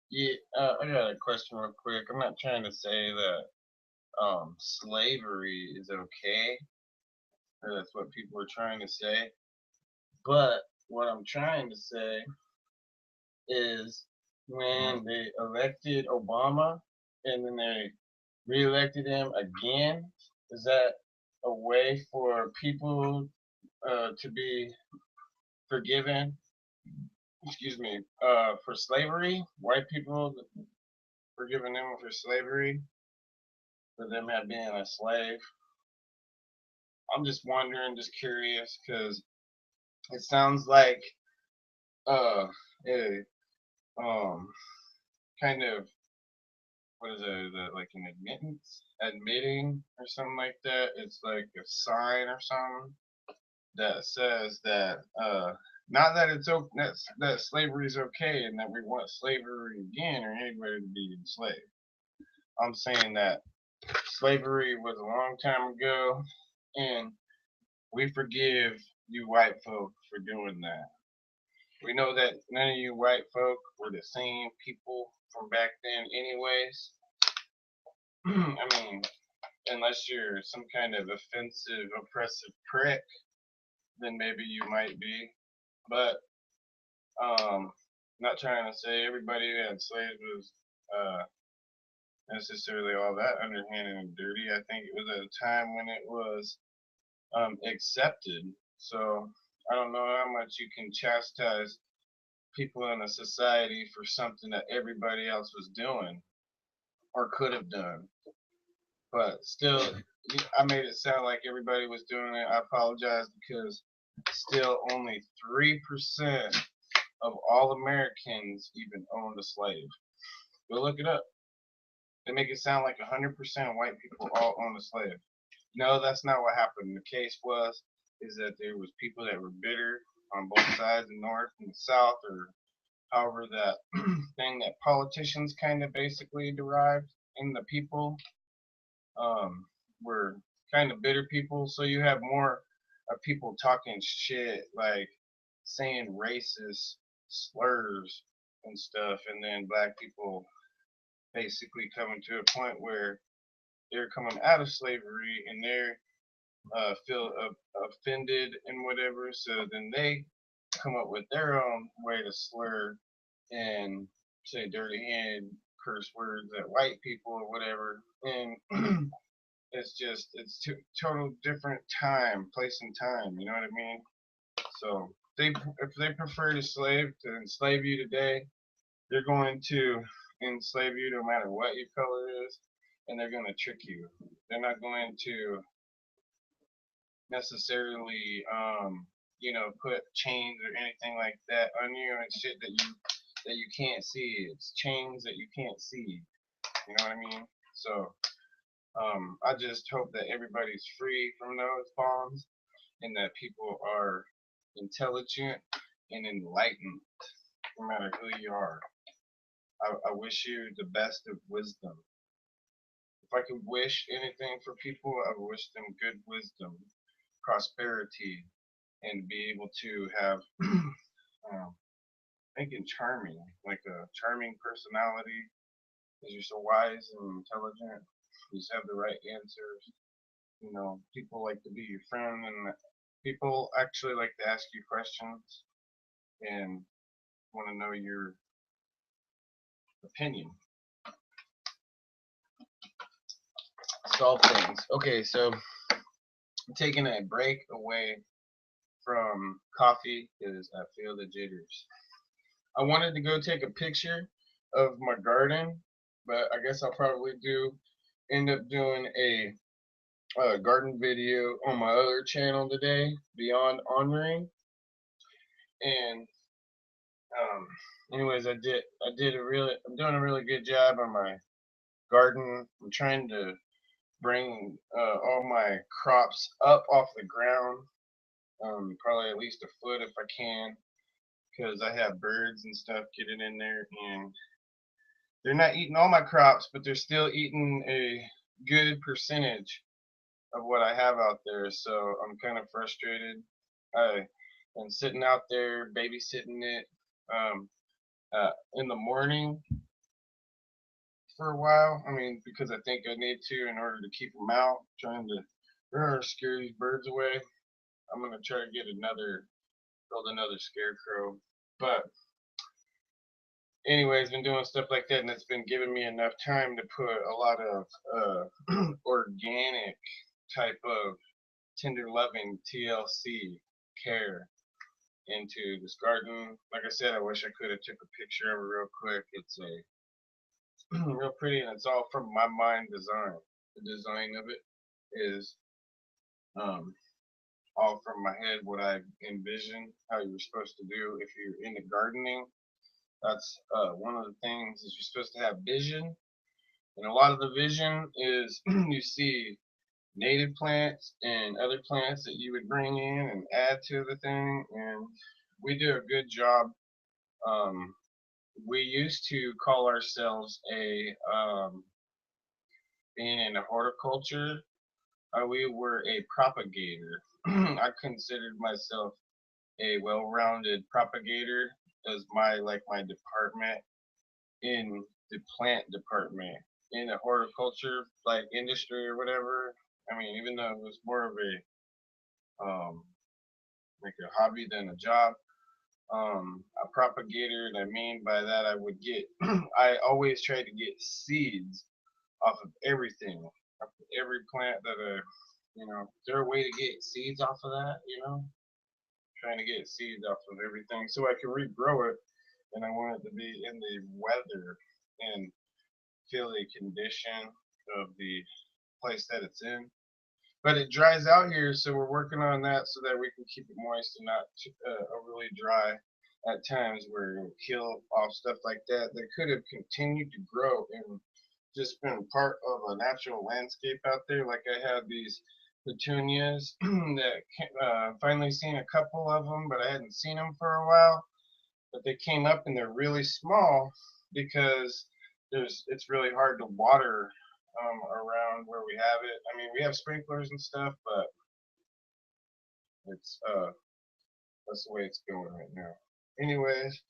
Yeah, I got a question real quick. I'm not trying to say that slavery is okay, or that's what people are trying to say. But what I'm trying to say is when they elected Obama and then they reelected him again, is that a way for people to be forgiven? Excuse me, for slavery? White people forgiving them for slavery, for them have been a slave. I'm just wondering, just curious, because it sounds like uh, a kind of what is it? Is it like an admitting or something like that? It's like a sign or something that says that not that it's okay, that slavery is okay and that we want slavery again or anybody to be enslaved. I'm saying that slavery was a long time ago, and we forgive you white folk for doing that. We know that none of you white folk were the same people from back then, anyways. I mean, unless you're some kind of offensive, oppressive prick, then maybe you might be. But not trying to say everybody who had slaves was uh, necessarily all that underhanded and dirty. I think it was at a time when it was accepted. So I don't know how much you can chastise people in a society for something that everybody else was doing or could have done. But still, I made it sound like everybody was doing it. I apologize because still only 3% of all Americans even owned a slave. Go look it up. They make it sound like 100% of white people all owned a slave. No, that's not what happened. The case was is that there was people that were bitter on both sides, the North and the South, or however that thing that politicians kind of basically derived in the people were kind of bitter people. So you have more of people talking shit, like saying racist slurs and stuff, and then black people basically coming to a point where they're coming out of slavery and they're feel offended and whatever. So then they come up with their own way to slur and say dirty hand curse words at white people or whatever. And it's just it's total different time, place and time. You know what I mean? So they if they prefer to enslave you today, they're going to enslave you no matter what your color is, and they're going to trick you. They're not going to necessarily, put chains or anything like that on you and shit that you can't see. It's chains that you can't see. You know what I mean? So I just hope that everybody's free from those bonds and that people are intelligent and enlightened, no matter who you are. I wish you the best of wisdom. If I could wish anything for people, I would wish them good wisdom, prosperity, and be able to have thinking charming, like a charming personality, because you're so wise and intelligent. You just have the right answers. You know, people like to be your friend, and people actually like to ask you questions and want to know your opinion. Solve things. Okay, so I'm taking a break away from coffee because I feel the jitters. I wanted to go take a picture of my garden, but I guess I'll probably end up doing a garden video on my other channel today, Beyond Honoring. And um, anyways, I'm doing a really good job on my garden. I'm trying to bring all my crops up off the ground, probably at least a foot if I can, because I have birds and stuff getting in there, and they're not eating all my crops, but they're still eating a good percentage of what I have out there. So I'm kind of frustrated. I am sitting out there babysitting it in the morning, for a while. I mean, because I think I need to in order to keep them out, trying to scare these birds away. I'm gonna try to build another scarecrow. But anyways, been doing stuff like that, and it's been giving me enough time to put a lot of organic type of tender loving TLC care into this garden. Like I said, I wish I could have took a picture of it real quick. It's a real pretty, and it's all from my mind design. The design of it is um, all from my head, what I envision, how you're supposed to do if you're into gardening. That's one of the things is you're supposed to have vision, and a lot of the vision is you see native plants and other plants that you would bring in and add to the thing, and we do a good job. Um, we used to call ourselves being in horticulture, we were a propagator. I considered myself a well-rounded propagator as my department in the plant department in the horticulture like industry or whatever. I mean, even though it was more of like a hobby than a job, a propagator, and I mean by that I would get I always try to get seeds off of everything, off of every plant that is there a way to get seeds off of that, trying to get seeds off of everything so I can regrow it, and I want it to be in the weather and feel the condition of the place that it's in. But it dries out here, so we're working on that so that we can keep it moist and not overly dry at times where it'll kill off stuff like that that could have continued to grow and just been part of a natural landscape out there. Like I had these petunias that finally seen a couple of them, but I hadn't seen them for a while. But they came up and they're really small because it's really hard to water around where we have it. I mean, we have sprinklers and stuff, but it's that's the way it's going right now. Anyways,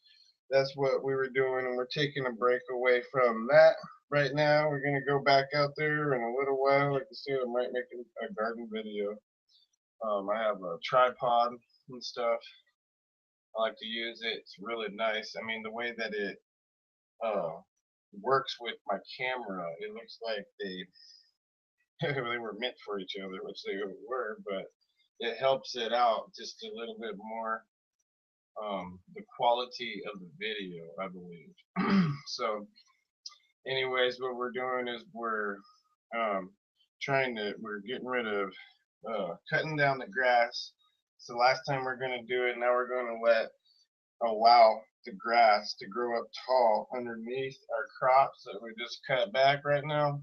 that's what we were doing, and we're taking a break away from that right now. We're gonna go back out there in a little while. Like I said, I might make a garden video. I have a tripod and stuff. I like to use it. It's really nice. I mean, the way that it uh, works with my camera, it looks like they were meant for each other, which they were, but it helps it out just a little bit more. The quality of the video, I believe. So, anyways, what we're doing is um, we're getting rid of cutting down the grass. So last time we're gonna do it. Now we're gonna allow the grass to grow up tall underneath our crops that we just cut back right now,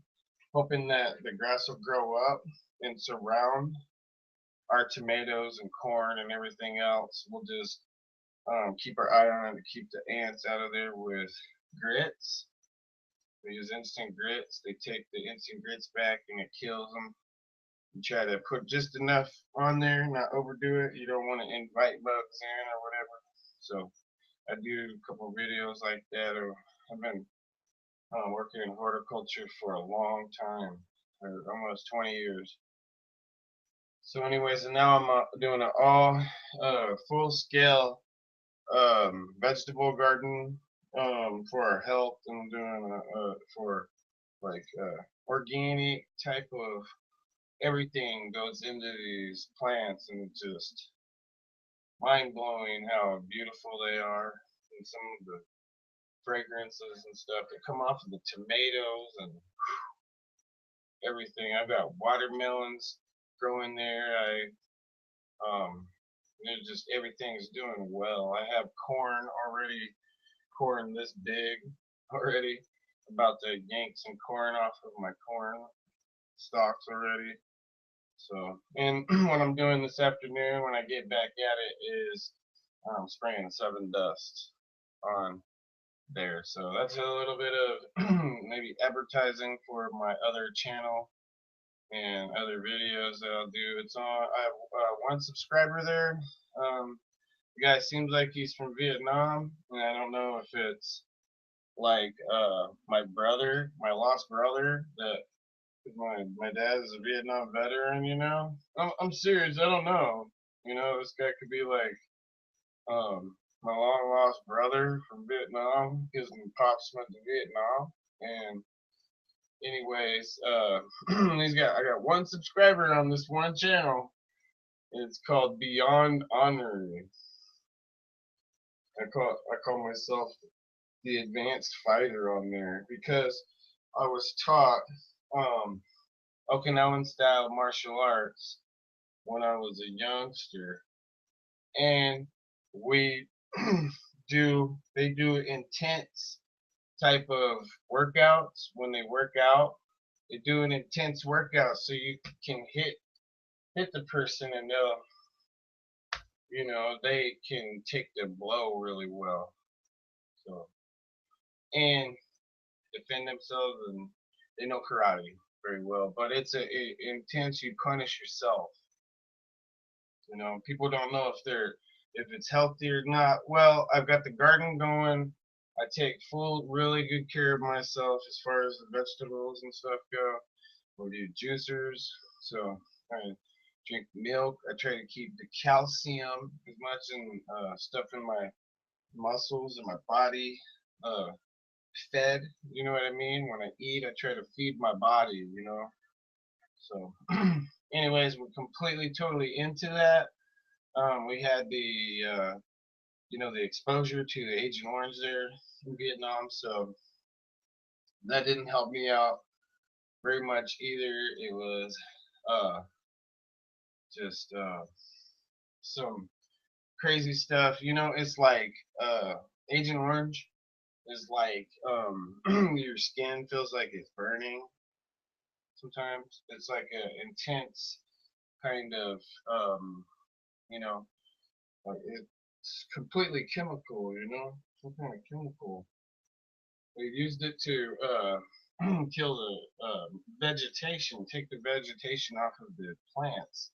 hoping that the grass will grow up and surround our tomatoes and corn and everything else. We'll just keep our eye on it to keep the ants out of there with grits. We use instant grits. They take the instant grits back and it kills them. You try to put just enough on there, not overdo it. You don't want to invite bugs in or whatever. So I do a couple of videos like that. I've been working in horticulture for a long time, almost 20 years. So anyways, and now I'm doing an all full scale vegetable garden for our health, and I'm doing for like organic type of everything goes into these plants, and it's just mind blowing how beautiful they are, and some of the fragrances and stuff that come off of the tomatoes and everything. I've got watermelons growing there. There's just everything's doing well. I have corn this big already. About to yank some corn off of my corn stalks already. So, and what I'm doing this afternoon when I get back at it is spraying 7 dust on there. So that's a little bit of maybe advertising for my other channel and other videos that I'll do. It's on. I have one subscriber there. The guy seems like he's from Vietnam, and I don't know if it's like my brother, my lost brother, that my dad is a Vietnam veteran. I'm serious. I don't know. This guy could be like my long lost brother from Vietnam. His pops went to Vietnam, and anyways, I got one subscriber on this one channel. It's called Beyond Honorary. I call myself the advanced fighter on there because I was taught um, Okinawan style martial arts when I was a youngster, and we they do intense type of workouts. When they work out, they do an intense workout so you can hit the person, and they can take the blow really well. So, and defend themselves, and they know karate very well. But it intense. You punish yourself. People don't know if it's healthy or not. Well, I've got the garden going. I take really good care of myself as far as the vegetables and stuff go. We do juicers, so I drink milk. I try to keep the calcium as much and stuff in my muscles and my body uh, fed. You know what I mean? When I eat, I try to feed my body. So, anyways, we're completely, totally into that. We had the exposure to the Agent Orange there in Vietnam, so that didn't help me out very much either. It was uh, just some crazy stuff. It's like Agent Orange is like your skin feels like it's burning sometimes. It's like an intense kind of you know like it's completely chemical. Some kind of chemical. They used it to kill the vegetation, take the vegetation off of the plants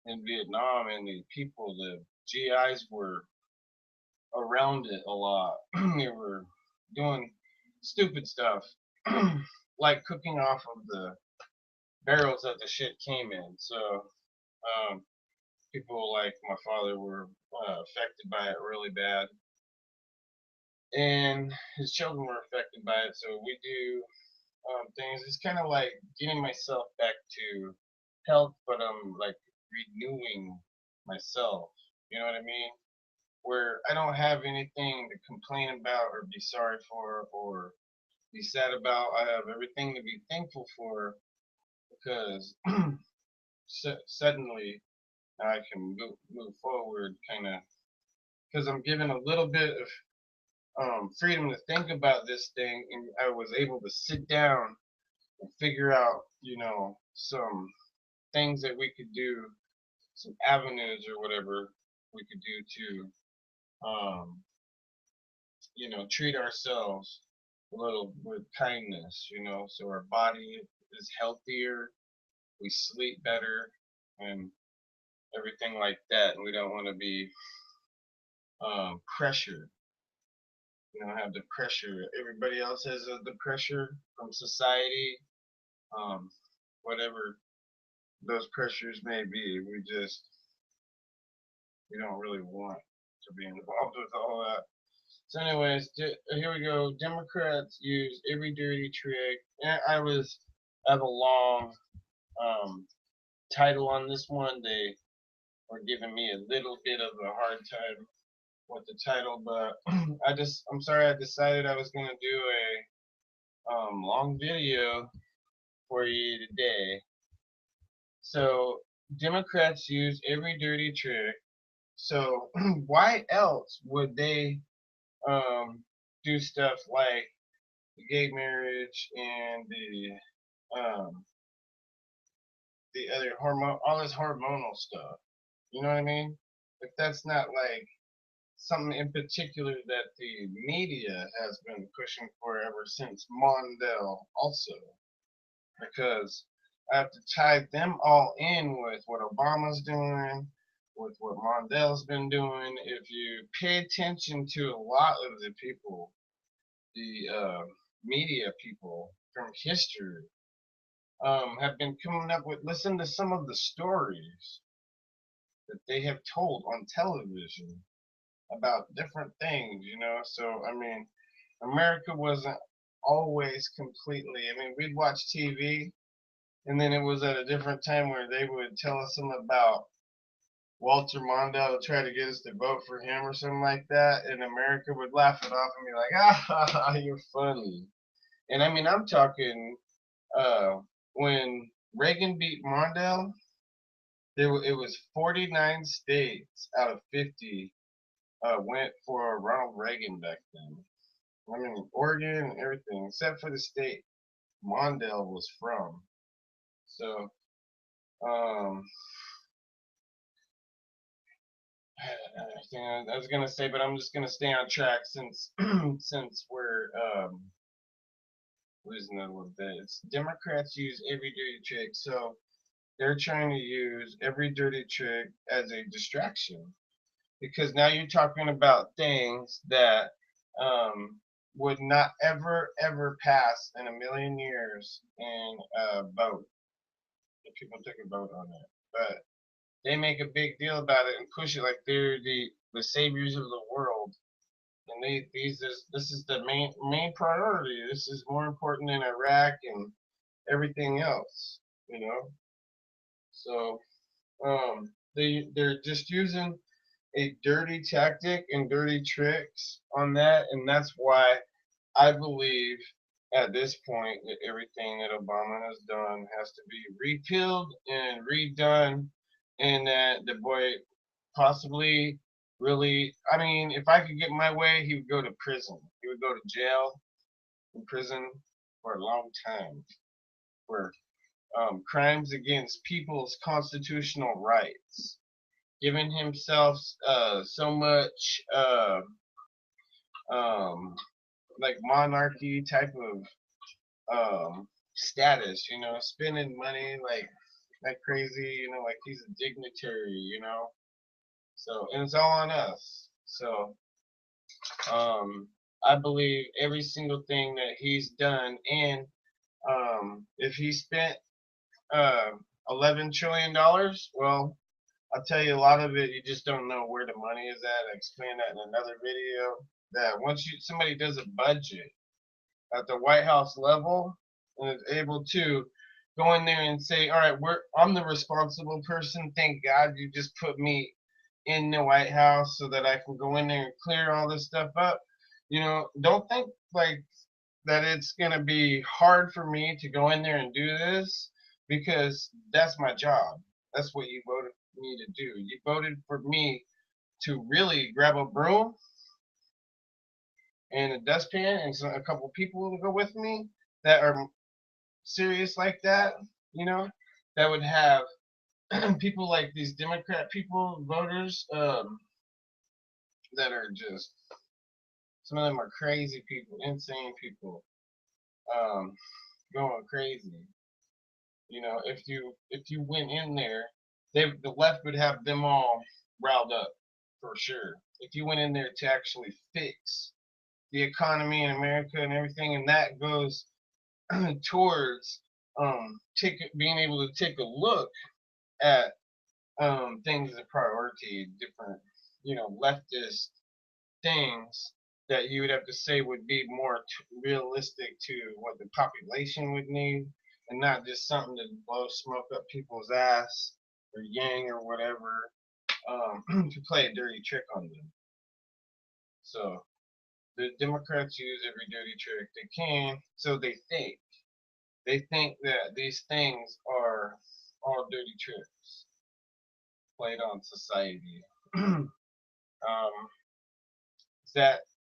in Vietnam, and the people, the GIs, were around it a lot. They were doing stupid stuff, like cooking off of the barrels that the shit came in. So people like my father were affected by it really bad, and his children were affected by it. So we do things. It's kind of like getting myself back to health, but I'm like renewing myself. You know what I mean? Where I don't have anything to complain about or be sorry for or be sad about. I have everything to be thankful for because suddenly I can move forward, kind of, because I'm given a little bit of freedom to think about this thing, and I was able to sit down and figure out, some things that we could do, some avenues or whatever we could do to, treat ourselves a little with kindness, so our body is healthier, we sleep better, and everything like that. And we don't want to be pressured. We don't have the pressure. Everybody else has the pressure from society, um, whatever those pressures may be. We don't really want to be involved with all that. So, anyways, here we go. Democrats use every dirty trick. I have a long um, title on this one. They were giving me a little bit of a hard time with the title, but I'm sorry. I decided I was gonna do a long video for you today. So, Democrats use every dirty trick. So, why else would they do stuff like the gay marriage and the other all this hormonal stuff? You know what I mean? If that's not like something in particular that the media has been pushing for ever since Mondale, also, because I have to tie them all in with what Obama's doing, with what Mondale's been doing. If you pay attention to a lot of the people the media people from history have been coming up with. Listen to some of the stories that they have told on television about different things, you know. So I mean, America wasn't always completely. I mean, we'd watch TV, and then it was at a different time where they would tell us something about Walter Mondale, try to get us to vote for him or something like that, and America would laugh it off and be like, "Ah, you're funny." And I mean, I'm talking when Reagan beat Mondale, it was 49 states out of 50 went for Ronald Reagan back then. I mean, Oregon and everything, except for the state Mondale was from. So, um, I was gonna say, but I'm just gonna stay on track since since we're losing a little bit. It's Democrats use every dirty trick, so they're trying to use every dirty trick as a distraction because now you're talking about things that would not ever pass in a million years in a vote if people took a vote on it. But they make a big deal about it and push it like they're the saviors of the world. And this is the main priority. This is more important than Iraq and everything else, you know. So they're just using a dirty tactic and dirty tricks on that, and that's why I believe at this point that everything that Obama has done has to be repealed and redone, and that the boy possibly really, I mean, if I could get my way, he would go to prison. He would go to jail in prison for a long time for crimes against people's constitutional rights, giving himself so much um, like monarchy type of status, you know, spending money like crazy, you know, like he's a dignitary, you know. So and it's all on us. So um, I believe every single thing that he's done, and if he spent uh, $11 trillion, well, I'll tell you a lot of it. You just don't know where the money is at. I explained that in another video. That once somebody does a budget at the White House level and is able to go in there and say, all right, I'm the responsible person. Thank God you just put me in the White House so that I can go in there and clear all this stuff up. You know, don't think like that it's gonna be hard for me to go in there and do this because that's my job. That's what you voted for me to do. You voted for me to really grab a broom and a dustpan and a couple people to go with me that are serious like that, you know, that would have people like these Democrat people, voters, that are just, some of them are crazy people, insane people, um, going crazy. You know, if you went in there, the left would have them all riled up for sure. If you went in there to actually fix the economy in America and everything, and that goes towards being able to take a look at things as a priority, different, you know, leftist things that you would have to say would be more realistic to what the population would need, and not just something to blow smoke up people's ass or yang or whatever to play a dirty trick on them. So the Democrats use every dirty trick they can, so they think. They think that these things are all dirty tricks played on society.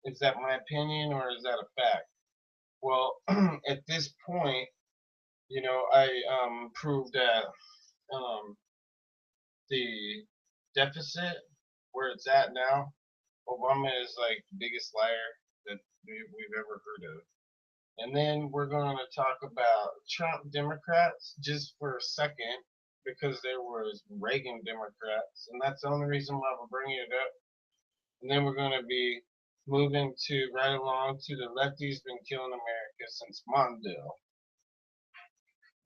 Is that my opinion or is that a fact? Well, at this point, you know, I proved that um, the deficit where it's at now, Obama is like the biggest liar that we've ever heard of. And then we're going to talk about Trump Democrats just for a second because there was Reagan Democrats, and that's the only reason why we're bringing it up. And then we're going to be moving to right along to the lefties been killing America since Mondale.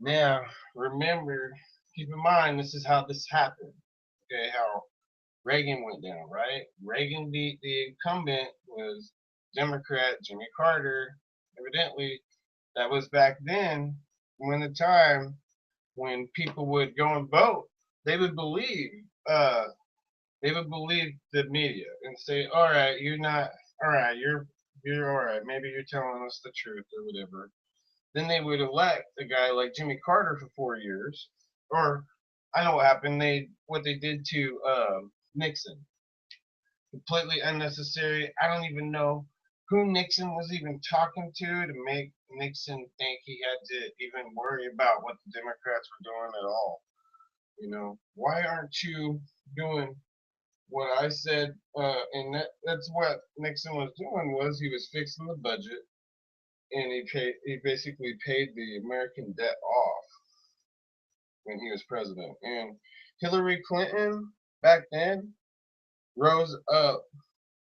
Now, remember, keep in mind, this is how this happened. Okay, how Reagan went down, right? Reagan beat the incumbent was Democrat Jimmy Carter. Evidently, that was back then when the time when people would go and vote, they would believe uh they would believe the media and say, all right, you're not all right, you're all right, maybe you're telling us the truth or whatever. Then they would elect a guy like Jimmy Carter for 4 years. Or I know what happened. What they did to Nixon, completely unnecessary. I don't even know who Nixon was even talking to make Nixon think he had to even worry about what the Democrats were doing at all. Why aren't you doing what I said? And that's what Nixon was doing, was he was fixing the budget, and he basically paid the American debt off when he was president. And Hillary Clinton back then rose up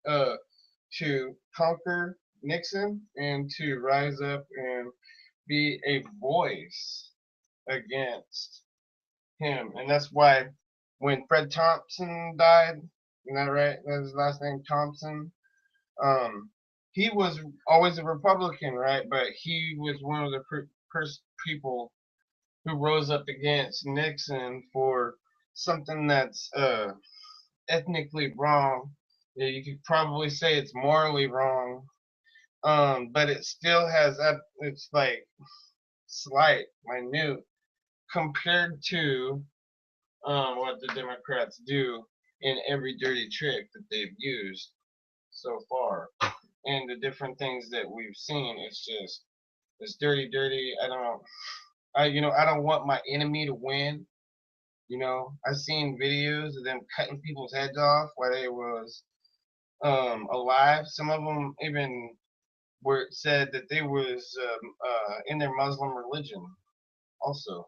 uh, to conquer Nixon and to rise up and be a voice against him. And that's why when Fred Thompson died, isn't that right? That's his last name, Thompson. Um, he was always a Republican, right? But he was one of the people who rose up against Nixon for something that's ethnically wrong. Yeah, you could probably say it's morally wrong, but it still has it's like slight, minute compared to what the Democrats do in every dirty trick that they've used so far, and the different things that we've seen. It's dirty, dirty. I don't want my enemy to win. I've seen videos of them cutting people's heads off while they was alive. Some of them even were said that they was in their Muslim religion also,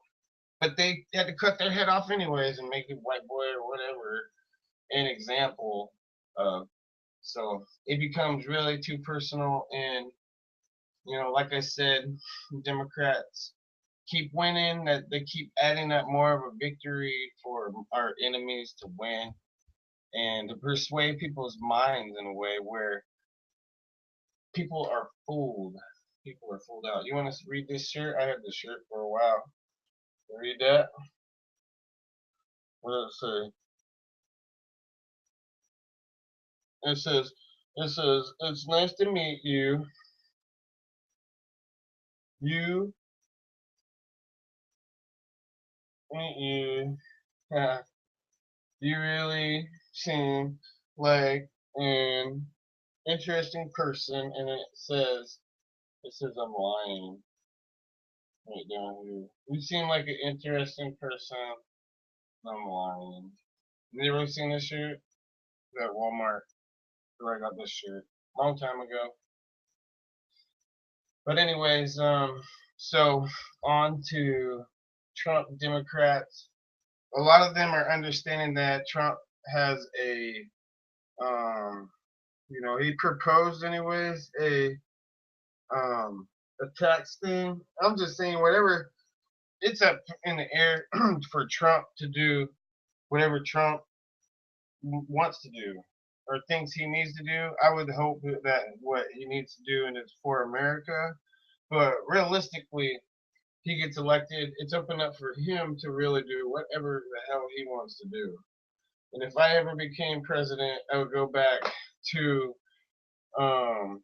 but they had to cut their head off anyways and make a white boy or whatever an example of. So it becomes really too personal, and like I said, Democrats keep winning, that they keep adding up more of a victory for our enemies to win and to persuade people's minds in a way where people are fooled. People are fooled out. You want to read this shirt? I had this shirt for a while. Read that. What does it say? It says, it's nice to meet you. You meet you. You really seem like an interesting person, and it says I'm lying right down here. You seem like an interesting person. I'm lying. Have you ever seen this shirt? At Walmart, where I got this shirt long time ago. But anyways, so on to Trump Democrats. A lot of them are understanding that Trump has um, he proposed anyways a tax thing. I'm just saying whatever, it's up in the air for Trump to do whatever Trump wants to do or thinks he needs to do. I would hope that what he needs to do and it's for America. But realistically, he gets elected, it's open up for him to really do whatever the hell he wants to do. And if I ever became president, I would go back to um,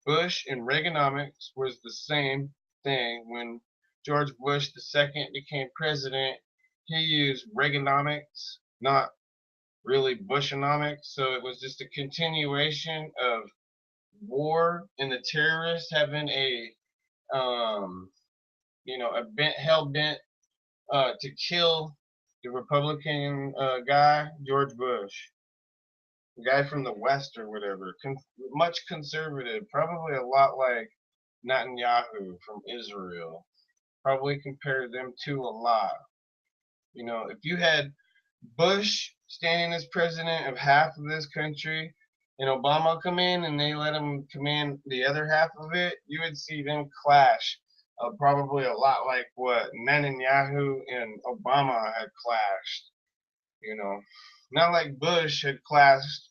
Bush, and Reaganomics was the same thing. When George Bush II became president, he used Reaganomics, not really Bushonomics. So it was just a continuation of war and the terrorists having um, hell bent to kill the Republican guy, George Bush, the guy from the West or whatever, much conservative, probably a lot like Netanyahu from Israel. Probably compared them to a lot. If you had Bush standing as president of half of this country, and Obama come in and they let him command the other half of it, you would see them clash. Probably a lot like what Netanyahu and Obama had clashed. You know, not like Bush had clashed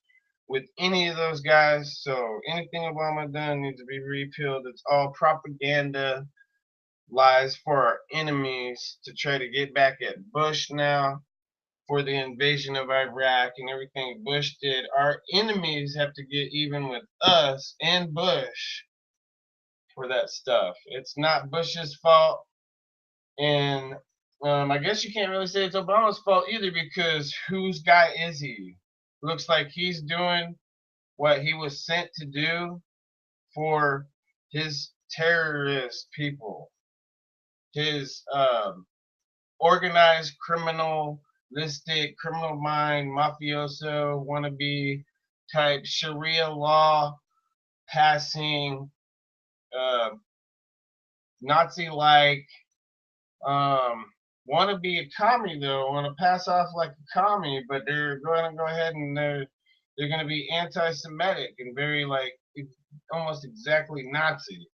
with any of those guys. So anything Obama done needs to be repealed. It's all propaganda, lies for our enemies to try to get back at Bush now for the invasion of Iraq and everything Bush did. Our enemies have to get even with us and Bush for that stuff. It's not Bush's fault, and I guess you can't really say it's Obama's fault either, because whose guy is he? Looks like he's doing what he was sent to do for his terrorist people, his organized criminalistic, criminal mind, mafioso, wannabe type Sharia law passing, uh, Nazi-like, want to be a commie though, want to pass off like a commie, but they're going to go ahead and they're going to be anti-Semitic and very like almost exactly Nazi.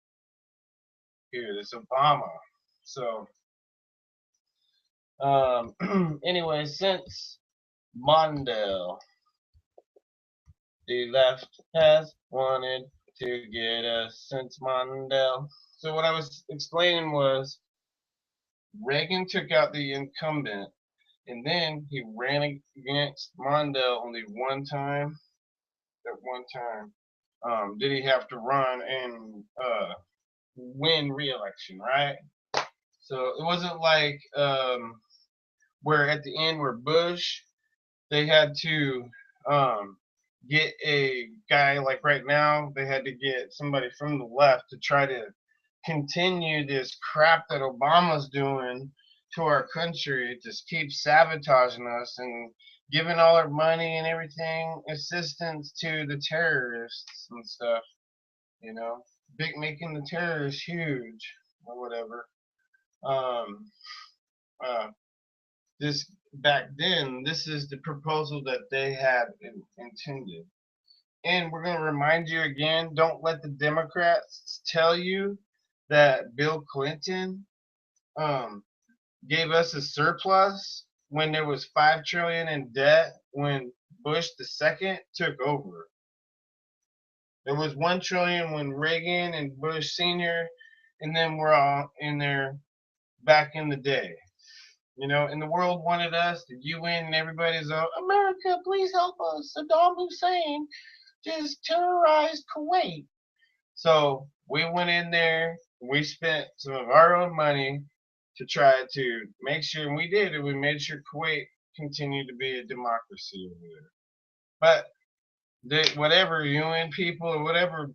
Here, this Obama. So, anyway, since Mondale, the left has wanted to get us since Mondale. So what I was explaining was Reagan took out the incumbent, and then he ran against Mondale only one time. At one time, did he have to run and win re-election, right? So it wasn't like where at the end where Bush, they had to get a guy like right now, they had to get somebody from the left to try to continue this crap that Obama's doing to our country, just keep sabotaging us and giving all our money and everything, assistance to the terrorists and stuff, you know, making the terrorists huge or whatever. Um, uh, this back then, this is the proposal that they had intended. And we're going to remind you again, don't let the Democrats tell you that Bill Clinton um, gave us a surplus when there was $5 trillion in debt when Bush the second took over. There was $1 trillion when Reagan and Bush Senior, and then we're all in there back in the day. You know, and the world wanted us, the UN and everybody's all, America, please help us. Saddam Hussein just terrorized Kuwait. So we went in there, we spent some of our own money to try to make sure, and we did, and we made sure Kuwait continued to be a democracy over there. But whatever UN people or whatever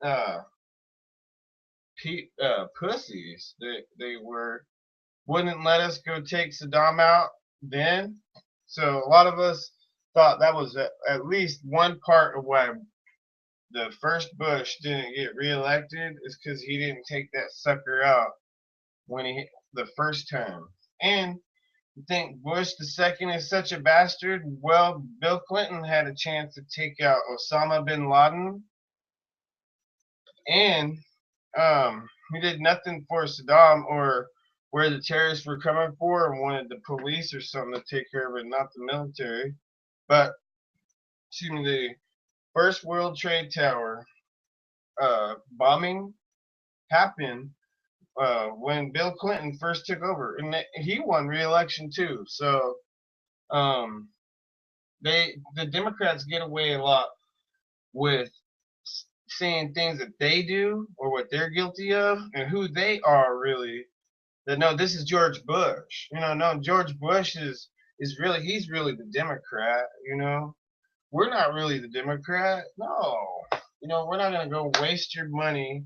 uh, pussies they were, wouldn't let us go take Saddam out then. So a lot of us thought that was at least one part of why the first Bush didn't get reelected, is because he didn't take that sucker out when he the first time. And you think Bush the second is such a bastard? Well, Bill Clinton had a chance to take out Osama bin Laden, and he did nothing for Saddam or where the terrorists were coming for, and wanted the police or something to take care of it, not the military. But excuse me, the first World Trade Tower bombing happened when Bill Clinton first took over, and he won re-election too. So the Democrats get away a lot with saying things that they do or what they're guilty of and who they are really. That no, this is George Bush. You know, no, George Bush is really, he's really the Democrat. You know, we're not really the Democrat. No, you know, we're not gonna go waste your money,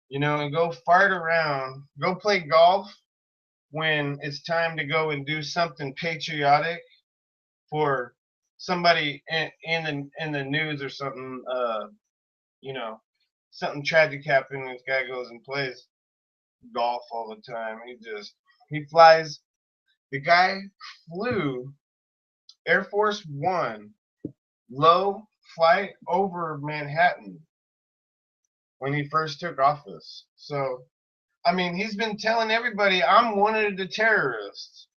you know, and go fart around, go play golf when it's time to go and do something patriotic for somebody in the news or something. You know, something tragic happened. This guy goes and plays golf all the time. He flies. The guy flew Air Force One low flight over Manhattan when he first took office. So, I mean, he's been telling everybody, I'm one of the terrorists.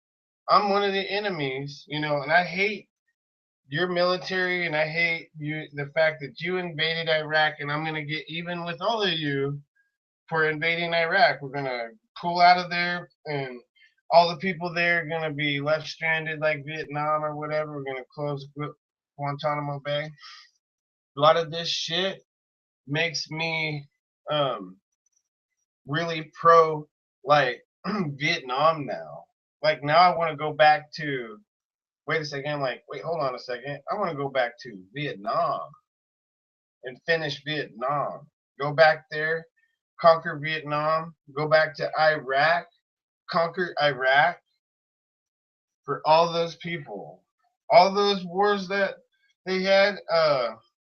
I'm one of the enemies, you know, and I hate your military and I hate you, the fact that you invaded Iraq, and I'm going to get even with all of you for invading Iraq. We're going to pull out of there, and all the people there are going to be left stranded like Vietnam or whatever. We're going to close Guantanamo Bay. A lot of this shit makes me really pro like Vietnam now. Like now I want to go back to wait a second, I'm like, wait, hold on a second. I want to go back to Vietnam and finish Vietnam. Go back there, conquer Vietnam, go back to Iraq, conquer Iraq for all those people. All those wars that they had,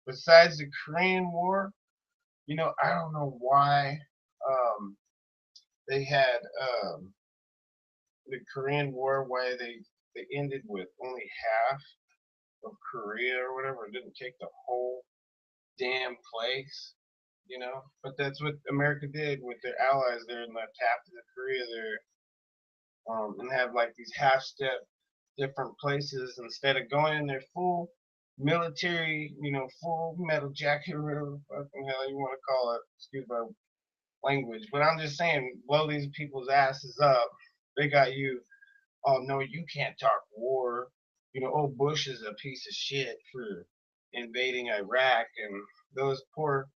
besides the Korean War, you know, I don't know why they had the Korean War, why they ended with only half of Korea or whatever. It didn't take the whole damn place, you know. But that's what America did with their allies there and left half of the Korea there, and have like these half-step different places instead of going in their full military, you know, full metal jacket or whatever the fucking hell you want to call it. Excuse my language, but I'm just saying, blow these people's asses up. They got you. Oh no, you can't talk war. You know, oh Bush is a piece of shit for invading Iraq, and those poor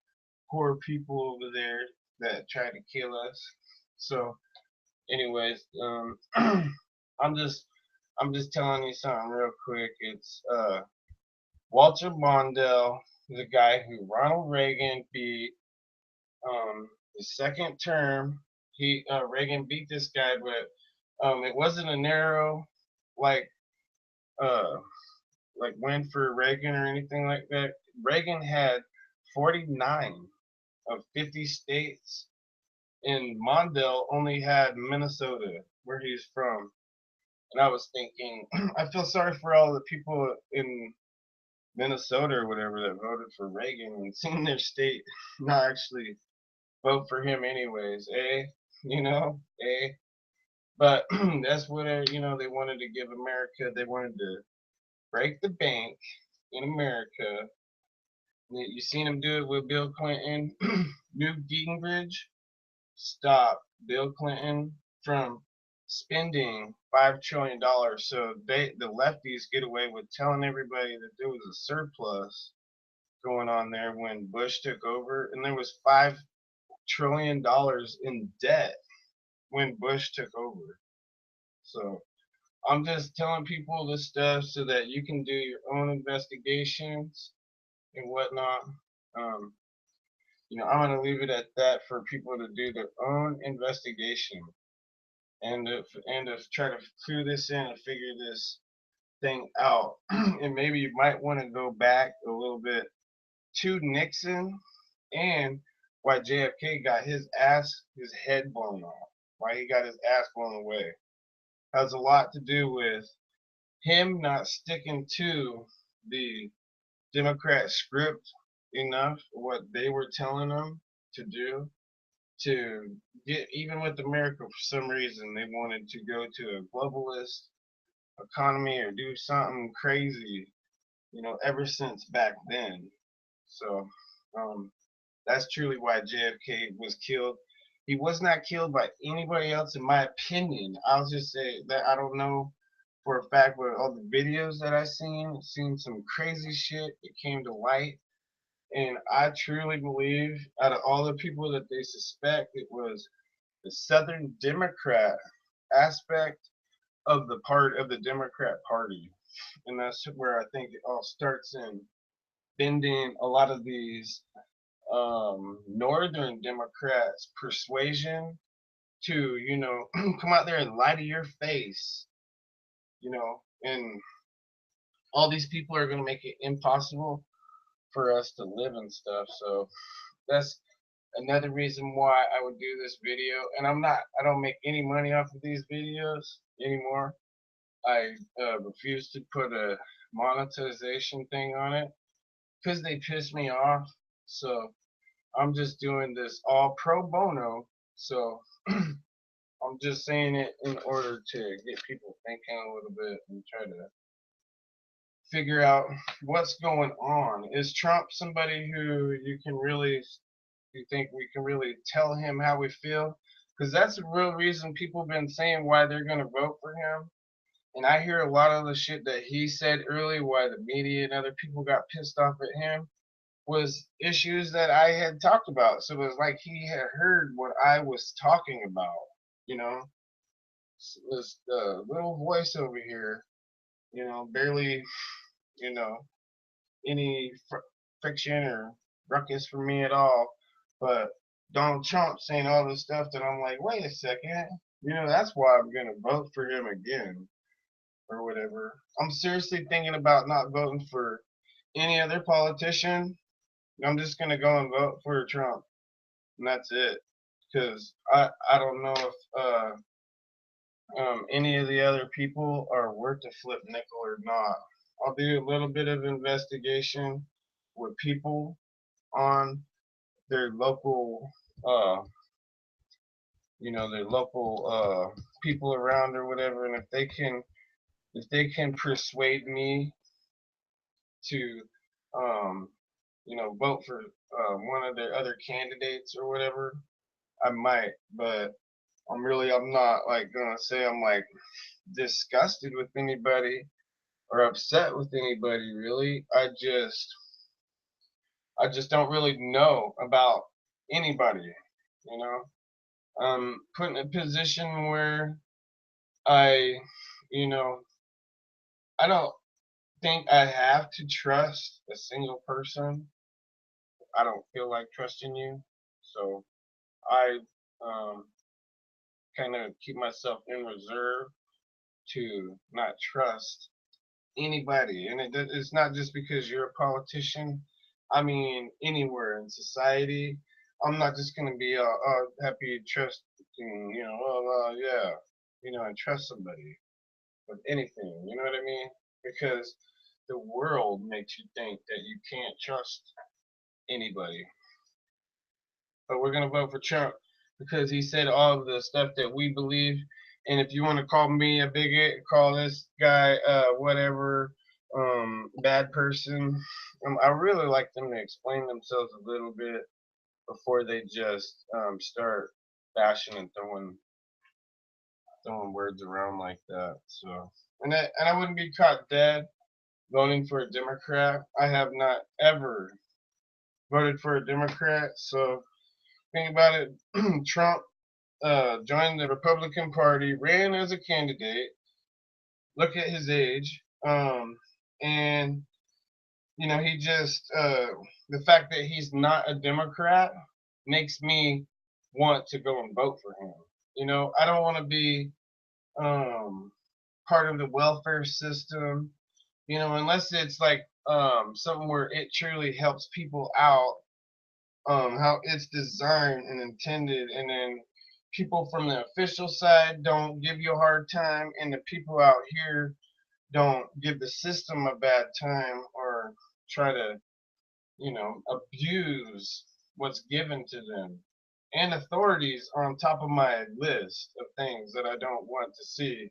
people over there that tried to kill us. So, anyways, I'm just I'm just telling you something real quick. It's Walter Mondale, the guy who Ronald Reagan beat the second term. Reagan beat this guy, but it wasn't a narrow like uh win for Reagan or anything like that. Reagan had 49 of 50 states, and Mondale only had Minnesota, where he's from. And I was thinking, I feel sorry for all the people in Minnesota or whatever that voted for Reagan and seen their state not actually vote for him anyways, eh? You know, eh? But that's what you know, they wanted to give America. They wanted to break the bank in America. You seen him do it with Bill Clinton. Newt Gingrich stopped Bill Clinton from spending $5 trillion. So the lefties get away with telling everybody that there was a surplus going on there when Bush took over, and there was $5 trillion in debt when Bush took over. So I'm just telling people this stuff so that you can do your own investigations and whatnot. Um, you know, I'm gonna leave it at that for people to do their own investigation and to try to clue this in and figure this thing out. And maybe you might want to go back a little bit to Nixon and why JFK got his head blown off, why he got his ass blown away. Has a lot to do with him not sticking to the Democrat script enough, what they were telling him to do, to get even with America. For some reason they wanted to go to a globalist economy or do something crazy, you know, ever since back then. So that's truly why JFK was killed. He was not killed by anybody else, in my opinion. I'll just say that I don't know for a fact, but all the videos that I seen some crazy shit that came to light. And I truly believe, out of all the people that they suspect, it was the Southern Democrat aspect of the Democrat Party, and that's where I think it all starts in bending a lot of these Northern Democrats' persuasion to, you know, come out there and lie to your face, you know, and all these people are going to make it impossible for us to live and stuff. So that's another reason why I would do this video. And I don't make any money off of these videos anymore. I refuse to put a monetization thing on it. because they piss me off. So I'm just doing this all pro bono. So I'm just saying it in order to get people thinking a little bit and try to figure out what's going on. Is Trump somebody who you think we can really tell him how we feel? Because that's the real reason people have been saying why they're going to vote for him. And I hear a lot of the shit that he said early, why the media and other people got pissed off at him, was issues that I had talked about. So it was like he had heard what I was talking about, you know. This little voice over here, barely, you know, any friction or ruckus for me at all. But Donald Trump saying all this stuff that I'm like, wait a second, that's why I'm gonna vote for him again or whatever. I'm seriously thinking about not voting for any other politician. I'm just gonna go and vote for Trump, and that's it. Because I don't know if any of the other people are worth a flip nickel or not. I'll do a little bit of investigation with people on their local, uh, their local people around or whatever, and if they can persuade me to, um, vote for one of their other candidates or whatever, I might. But I'm not like gonna say I'm like disgusted with anybody or upset with anybody really. I just don't really know about anybody, you know. Put in a position where I, you know, I don't think I have to trust a single person. I don't feel like trusting you, so I kind of keep myself in reserve to not trust anybody. And it's not just because you're a politician. I mean, anywhere in society, I'm not just going to be happy trusting, yeah, and trust somebody with anything. You know what I mean? Because the world makes you think that you can't trust anybody. But we're going to vote for Trump because he said all of the stuff that we believe. And if you want to call me a bigot, call this guy whatever, bad person, I really like them to explain themselves a little bit before they just start bashing and throwing words around like that. So, and I wouldn't be caught dead voting for a Democrat. I have not ever voted for a Democrat. So think about it. Trump joined the Republican Party, ran as a candidate. Look at his age, and he just the fact that he's not a Democrat makes me want to go and vote for him. I don't want to be um, part of the welfare system. Unless it's like something where it truly helps people out, how it's designed and intended, and then people from the official side don't give you a hard time, and the people out here don't give the system a bad time or try to, abuse what's given to them. And authorities are on top of my list of things that I don't want to see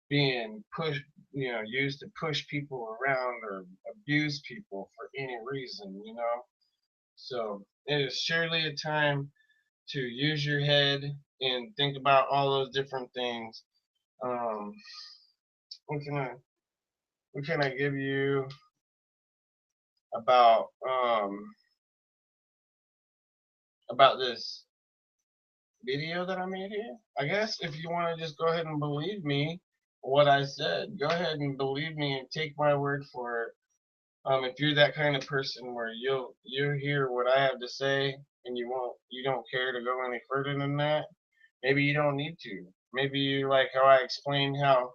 being pushed, used to push people around or abuse people for any reason. So it is surely a time to use your head and think about all those different things. Um, what can I give you about this video that I made here? I guess if you want to just go ahead and believe me, what I said, go ahead and believe me and take my word for it. If you're that kind of person where you'll hear what I have to say and you don't care to go any further than that, maybe you don't need to. Maybe you like how I explained how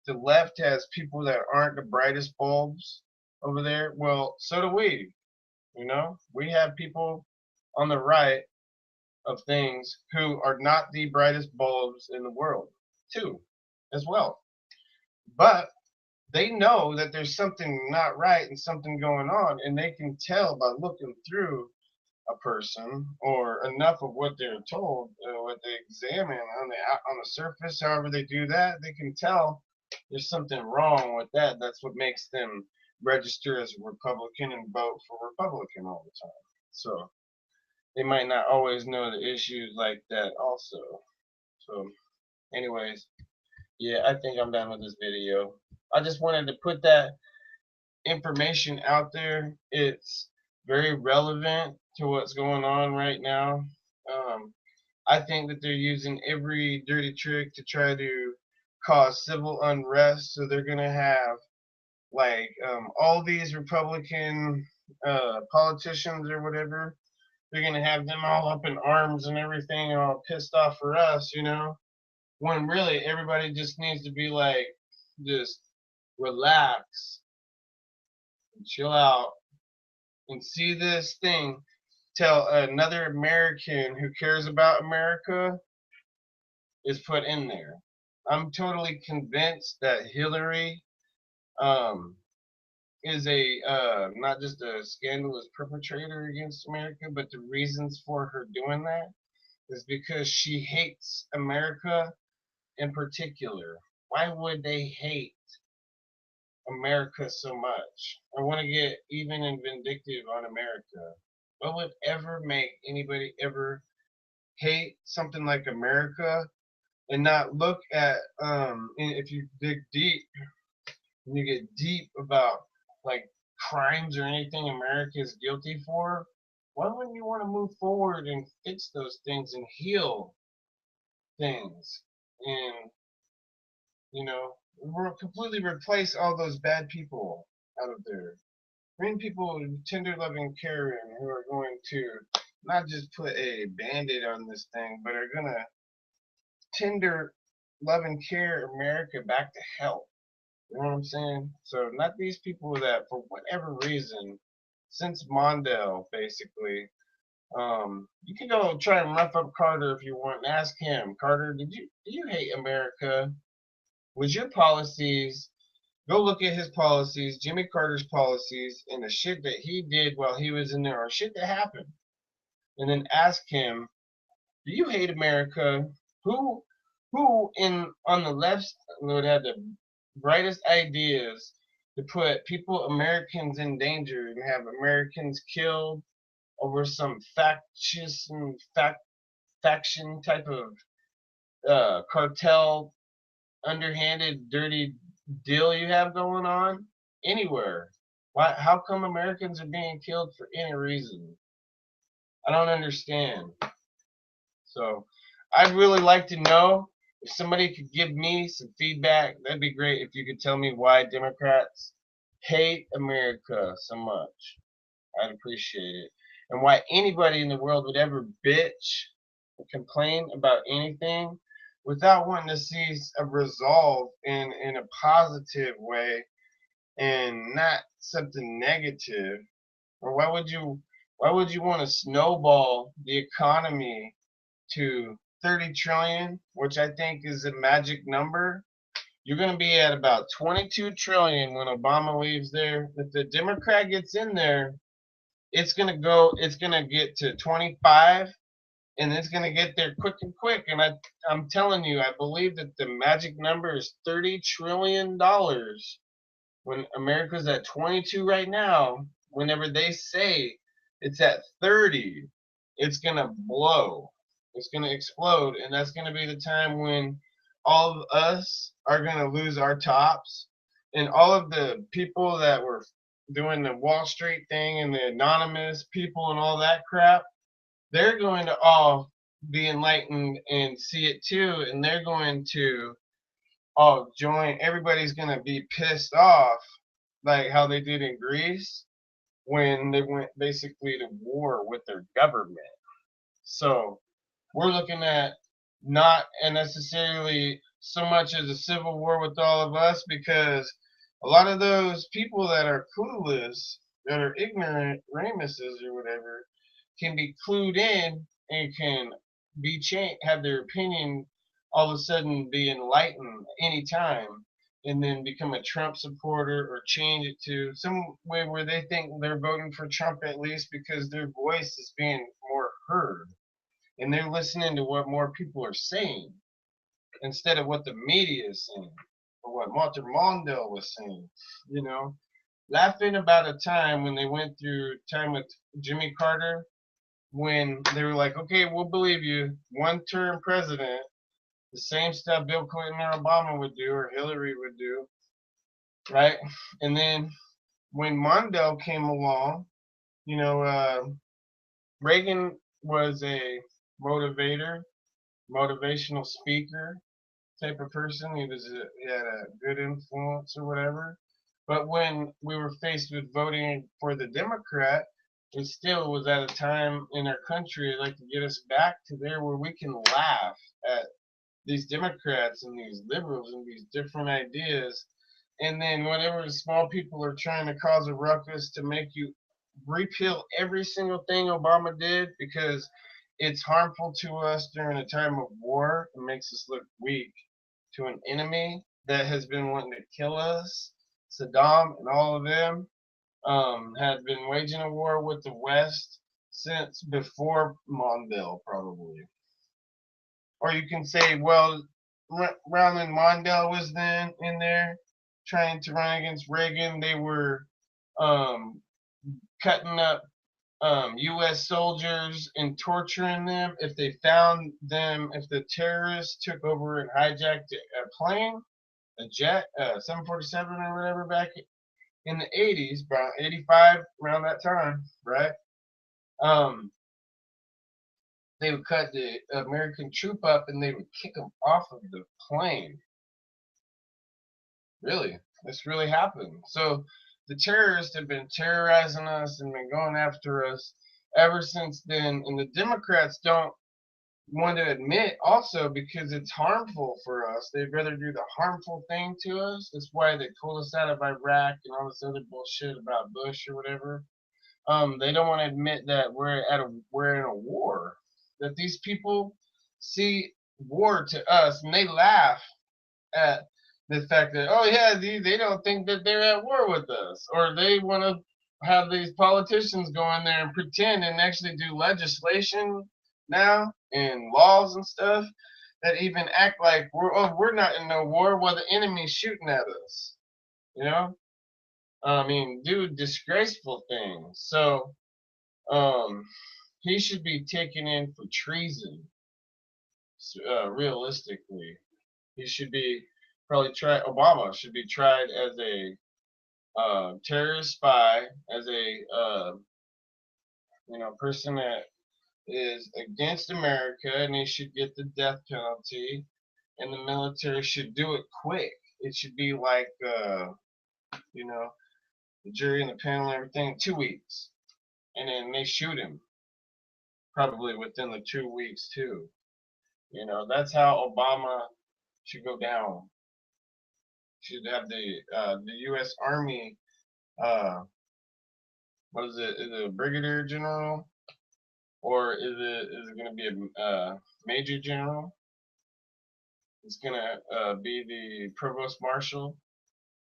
the left has people that aren't the brightest bulbs over there. Well, so do we. We have people on the right of things who are not the brightest bulbs in the world too, as well. But they know that there's something not right and something going on, and they can tell by looking through a person or enough of what they're told, what they examine on the surface. However they do that, they can tell there's something wrong with that. That's what makes them register as a Republican and vote for Republican all the time. So they might not always know the issues like that also. So anyways, yeah, I think I'm done with this video. I just wanted to put that information out there. It's very relevant to what's going on right now. Um, I think that they're using every dirty trick to try to cause civil unrest. So they're gonna have like all these Republican politicians or whatever. They're gonna have them all up in arms and everything, and all pissed off for us, you know. When really everybody just needs to be like, just relax, and chill out, and see this thing till another American who cares about America is put in there. I'm totally convinced that Hillary um, is a not just a scandalous perpetrator against America, but the reasons for her doing that is because she hates America in particular. Why would they hate America so much? I want to get even and vindictive on America. What would ever make anybody ever hate something like America and not look at if you dig deep and you get deep about like crimes or anything America is guilty for, why wouldn't you want to move forward and fix those things and heal things and completely replace all those bad people out of there? Bring people tender loving caring who are going to not just put a band-aid on this thing, but are gonna tender love and care America back to health. You know what I'm saying? So not these people that for whatever reason, since Mondale basically, you can go try and rough up Carter if you want and ask him, Carter, do you hate America? Was your policies, go look at his policies, Jimmy Carter's policies, and the shit that he did while he was in there, or shit that happened, and then ask him, do you hate America? Who who in on the left would have the brightest ideas to put people, Americans, in danger and have Americans killed over some factious and faction type of cartel, underhanded, dirty deal you have going on anywhere? Why? How come Americans are being killed for any reason? I don't understand. So I'd really like to know if somebody could give me some feedback. That'd be great if you could tell me why Democrats hate America so much. I'd appreciate it. And why anybody in the world would ever bitch or complain about anything without wanting to see a resolve in a positive way and not something negative. Or why would you want to snowball the economy to 30 trillion, which I think is a magic number? You're going to be at about 22 trillion when Obama leaves there. If the Democrat gets in there, it's going to get to 25, and it's going to get there quick and quick. And I'm telling you, I believe that the magic number is $30 trillion. When America's at 22 right now, whenever they say it's at 30, it's going to blow. It's going to explode. And that's going to be the time when all of us are going to lose our tops. And all of the people that were doing the Wall Street thing and the anonymous people and all that crap, they're going to all be enlightened and see it too. And they're going to all join. Everybody's going to be pissed off like how they did in Greece when they went basically to war with their government. So we're looking at not necessarily so much as a civil war with all of us, because a lot of those people that are clueless, that are ignorant ramuses or whatever, can be clued in and can be have their opinion all of a sudden be enlightened anytime. and then become a Trump supporter, or change it to some way where they think they're voting for Trump at least because their voice is being more heard and they're listening to what more people are saying instead of what the media is saying or what Walter Mondale was saying. You know, laughing about a time when they went through time with Jimmy Carter when they were like, okay, we'll believe you, one term president, the same stuff Bill Clinton or Obama would do or Hillary would do, right? And then when Mondale came along, you know, Reagan was a motivator, motivational speaker type of person. He had a good influence or whatever. But when we were faced with voting for the Democrat, it still was at a time in our country like to get us back to there where we can laugh at these Democrats and these liberals and these different ideas. And then whenever the small people are trying to cause a ruckus to make you repeal every single thing Obama did because it's harmful to us during a time of war, it makes us look weak to an enemy that has been wanting to kill us. Saddam and all of them had been waging a war with the West since before Mondale, probably. Or you can say, well, Rowland Mondale was then in there trying to run against Reagan. They were um, cutting up U.S. soldiers and torturing them. If they found them, if the terrorists took over and hijacked a plane, a jet, 747 or whatever, back in the 80s, about 85, around that time, right? Um, they would cut the American troop up and they would kick them off of the plane. Really, this really happened. So the terrorists have been terrorizing us and been going after us ever since then. And the Democrats don't want to admit also because it's harmful for us. They'd rather do the harmful thing to us. That's why they pulled us out of Iraq and all this other bullshit about Bush or whatever. They don't want to admit that we're in a war. That these people see war to us and they laugh at the fact that, oh yeah, they don't think that they're at war with us, or they want to have these politicians go in there and pretend and actually do legislation now and laws and stuff that even act like we're not in no war while the enemy's shooting at us. You know, I mean, do disgraceful things. So he should be taken in for treason. Realistically, he should be probably tried. Obama should be tried as a terrorist spy, as a person that is against America, and he should get the death penalty. And the military should do it quick. It should be like you know the jury and the panel and everything, 2 weeks, and then they shoot him probably within the 2 weeks too. That's how Obama should go down. Should have the U.S. Army. What is it? Is it a brigadier general, or is it going to be a major general? It's going to be the provost marshal,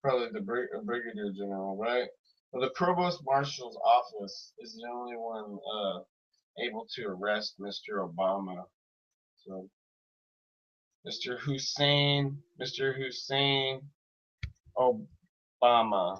probably the brigadier general, right? Well, the provost marshal's office is the only one able to arrest Mr. Obama. So, Mr. Hussein Obama.